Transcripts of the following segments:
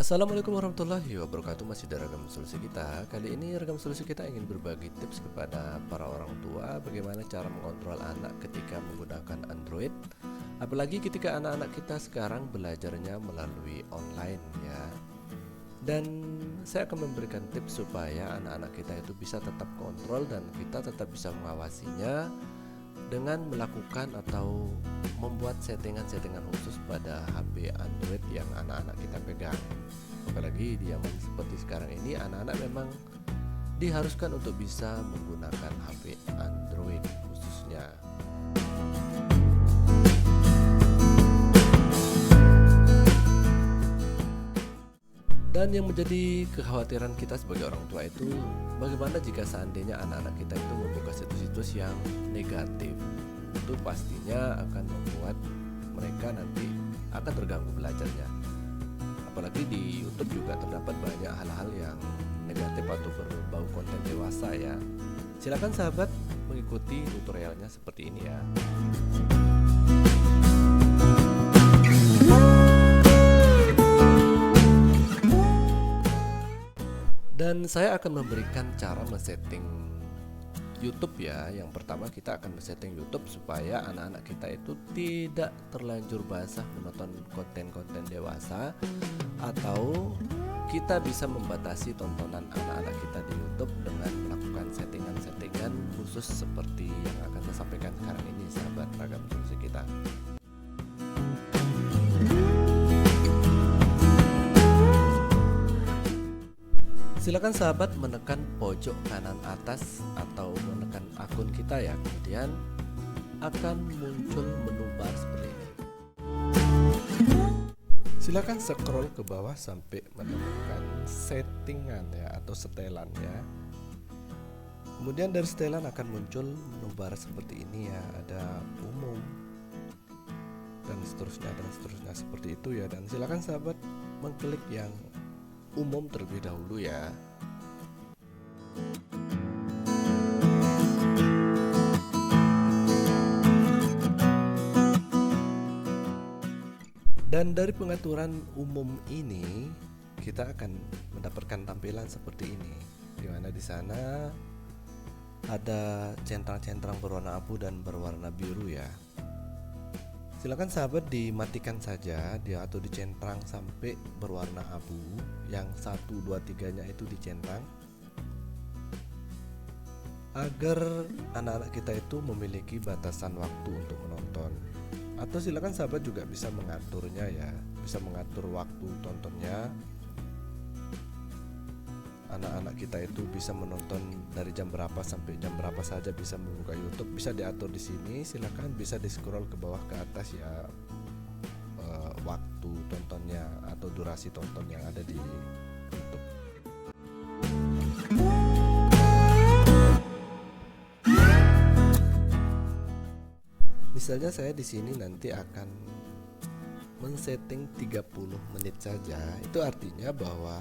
Assalamualaikum warahmatullahi wabarakatuh. Masih di Ragam Solusi kita. Kali ini Ragam Solusi kita ingin berbagi tips kepada para orang tua bagaimana cara mengontrol anak ketika menggunakan Android. Apalagi ketika anak-anak kita sekarang belajarnya melalui online ya. Dan saya akan memberikan tips supaya anak-anak kita itu bisa tetap kontrol dan kita tetap bisa mengawasinya dengan melakukan atau membuat settingan-settingan khusus pada HP Android yang anak-anak kita pegang. Apalagi di zaman seperti sekarang ini, anak-anak memang diharuskan untuk bisa menggunakan HP Android khususnya. Dan yang menjadi kekhawatiran kita sebagai orang tua itu, bagaimana jika seandainya anak-anak kita itu membuka situs-situs yang negatif. Itu pastinya akan membuat mereka nanti akan terganggu belajarnya. Apalagi di YouTube juga terdapat banyak hal-hal yang negatif atau berbau konten dewasa ya. Silakan sahabat mengikuti tutorialnya seperti ini ya. Dan saya akan memberikan cara men-setting YouTube ya. Yang pertama kita akan men-setting YouTube supaya anak-anak kita itu tidak terlanjur basah menonton konten-konten dewasa, atau kita bisa membatasi tontonan anak-anak kita di YouTube dengan melakukan settingan-settingan khusus seperti yang akan saya sampaikan sekarang ini sahabat Ragam Solusi kita. Silakan sahabat menekan pojok kanan atas atau menekan akun kita ya. Kemudian akan muncul menu bar seperti ini. Silakan scroll ke bawah sampai menemukan settingan ya atau setelan ya. Kemudian dari setelan akan muncul menu bar seperti ini ya. Ada umum dan seterusnya seperti itu ya. Dan silakan sahabat mengklik yang umum terlebih dahulu ya. Dan dari pengaturan umum ini kita akan mendapatkan tampilan seperti ini, di mana di sana ada centang-centang berwarna abu dan berwarna biru ya. Silakan sahabat dimatikan saja dia atau dicentang sampai berwarna abu. Yang 1, 2, 3 nya itu dicentang agar anak-anak kita itu memiliki batasan waktu untuk menonton. Atau silakan sahabat juga bisa mengaturnya ya, bisa mengatur waktu tontonnya. Anak-anak kita itu bisa menonton dari jam berapa sampai jam berapa saja bisa membuka YouTube, bisa diatur di sini. Silakan bisa di scroll ke bawah ke atas ya, waktu tontonnya atau durasi tonton yang ada di YouTube. Misalnya saya di sini nanti akan men-setting 30 menit saja. Itu artinya bahwa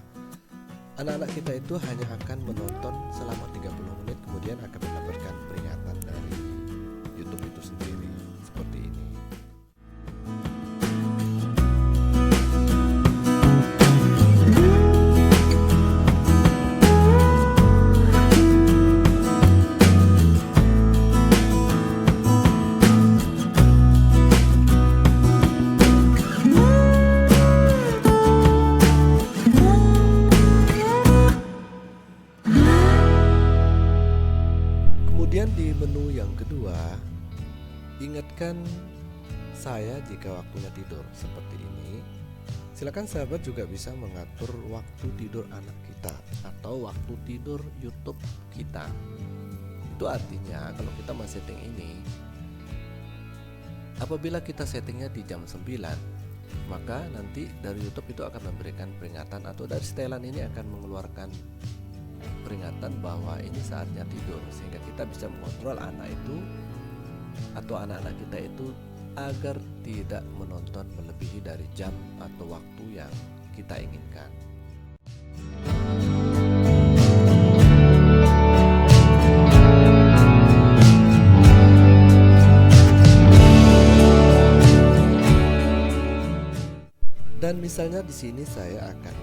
anak-anak kita itu hanya akan menonton selama 30 menit, kemudian akan mendapatkan peringatan dari YouTube itu sendiri seperti ini. Kemudian di menu yang kedua, ingatkan saya jika waktunya tidur seperti ini. Silakan sahabat juga bisa mengatur waktu tidur anak kita atau waktu tidur YouTube kita. Itu artinya kalau kita men-setting ini, apabila kita settingnya di jam 9, maka nanti dari YouTube itu akan memberikan peringatan, atau dari setelan ini akan mengeluarkan peringatan bahwa ini saatnya tidur, sehingga kita bisa mengontrol anak itu atau anak-anak kita itu agar tidak menonton melebihi dari jam atau waktu yang kita inginkan. Dan misalnya di sini saya akan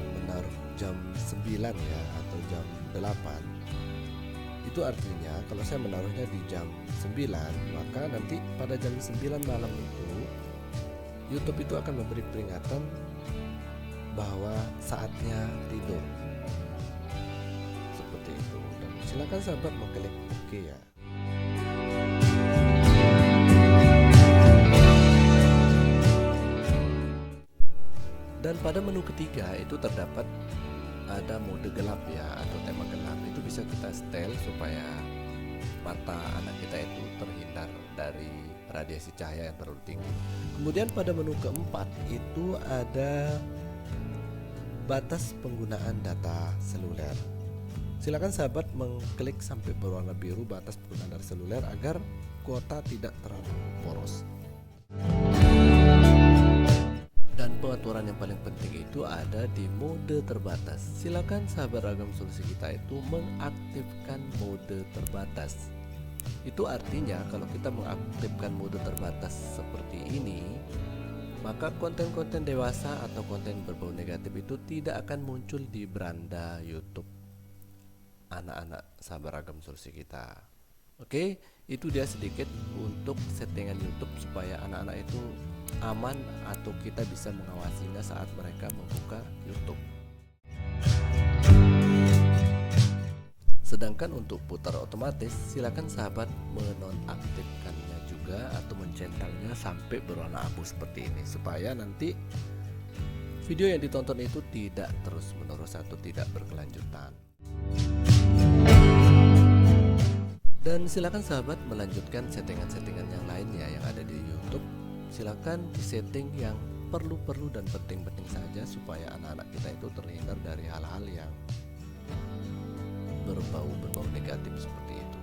9 ya atau jam 8, itu artinya kalau saya menaruhnya di jam 9, maka nanti pada jam 9 malam itu YouTube itu akan memberi peringatan bahwa saatnya tidur. Seperti itu. Dan silakan sahabat mengklik OK ya. Dan pada menu ketiga itu terdapat ada mode gelap ya atau tema gelap. Itu bisa kita setel supaya mata anak kita itu terhindar dari radiasi cahaya yang terlalu tinggi. Kemudian pada menu keempat itu ada batas penggunaan data seluler. Silakan sahabat mengklik sampai berwarna biru batas penggunaan data seluler agar kuota tidak terlalu boros. Dan pengaturan yang paling penting itu ada di mode terbatas. Silakan sahabat Ragam Solusi kita itu mengaktifkan mode terbatas. Itu artinya kalau kita mengaktifkan mode terbatas seperti ini, maka konten-konten dewasa atau konten berbau negatif itu tidak akan muncul di beranda YouTube anak-anak sahabat Ragam Solusi kita. Oke, itu dia sedikit untuk settingan YouTube supaya anak-anak itu aman atau kita bisa mengawasinya saat mereka membuka YouTube. Sedangkan untuk putar otomatis, silakan sahabat menonaktifkannya juga atau mencentangnya sampai berwarna abu seperti ini supaya nanti video yang ditonton itu tidak terus-menerus atau tidak berkelanjutan. Dan silakan sahabat melanjutkan settingan-settingan yang lainnya yang ada di YouTube. Silakan disetting yang perlu-perlu dan penting-penting saja supaya anak-anak kita itu terhindar dari hal-hal yang berbau negatif seperti itu.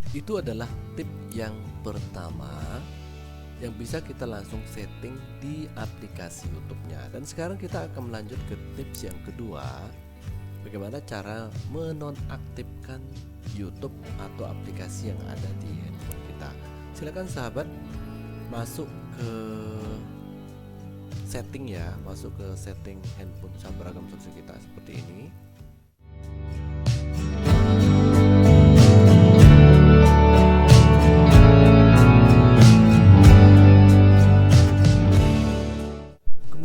Itu adalah tip yang pertama yang bisa kita langsung setting di aplikasi YouTube-nya. Dan sekarang kita akan melanjut ke tips yang kedua, bagaimana cara menonaktifkan YouTube atau aplikasi yang ada di handphone kita. Silakan sahabat masuk ke setting ya, masuk ke setting handphone sahabat Ragam Solusi kita seperti ini.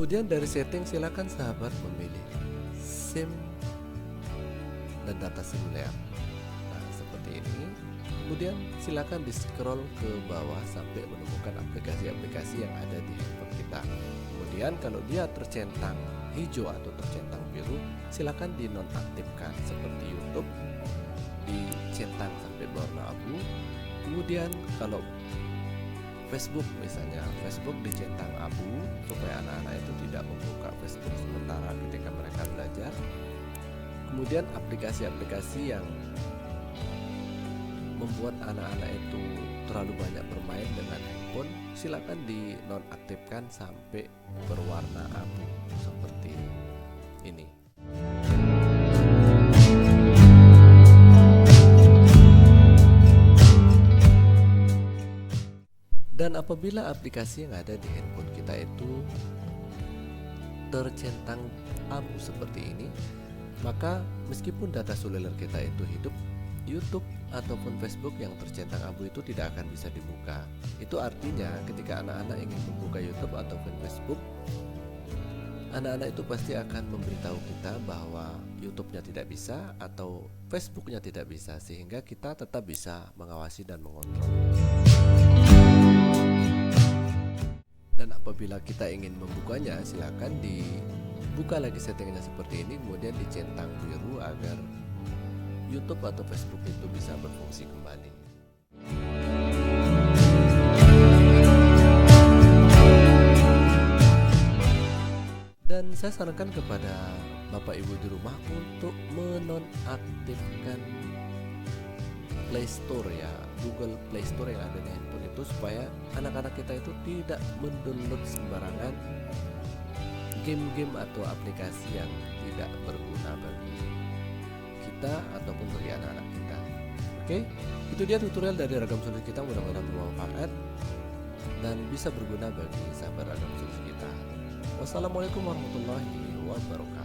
Kemudian dari setting silakan sahabat memilih SIM dan data seluler. Nah, seperti ini. Kemudian silakan di scroll ke bawah sampai menemukan aplikasi-aplikasi yang ada di handphone kita. Kemudian kalau dia tercentang hijau atau tercentang biru, silakan dinonaktifkan seperti YouTube dicentang sampai berwarna abu. Kemudian kalau Facebook misalnya, Facebook dicentang abu supaya anak-anak itu tidak membuka Facebook sementara ketika mereka belajar. Kemudian aplikasi-aplikasi yang membuat anak-anak itu terlalu banyak bermain dengan handphone, silakan dinonaktifkan sampai berwarna abu seperti ini. Dan apabila aplikasi yang ada di handphone kita itu tercentang abu seperti ini, maka meskipun data seluler kita itu hidup, YouTube ataupun Facebook yang tercentang abu itu tidak akan bisa dibuka. Itu artinya ketika anak-anak ingin membuka YouTube ataupun Facebook, anak-anak itu pasti akan memberitahu kita bahwa YouTube-nya tidak bisa atau Facebook-nya tidak bisa, sehingga kita tetap bisa mengawasi dan mengontrol. Dan apabila kita ingin membukanya, silakan dibuka lagi settingnya seperti ini, kemudian dicentang biru agar YouTube atau Facebook itu bisa berfungsi kembali. Dan saya sarankan kepada Bapak Ibu di rumah untuk menonaktifkan Play Store ya, Google Play Store yang ada di handphone itu, supaya anak-anak kita itu tidak mendownload sembarangan game-game atau aplikasi yang tidak berguna bagi kita ataupun bagi anak-anak kita. Oke, itu dia tutorial dari Ragam Solusi kita, mudah-mudahan bermanfaat dan bisa berguna bagi sahabat Ragam Solusi kita. Wassalamualaikum warahmatullahi wabarakatuh.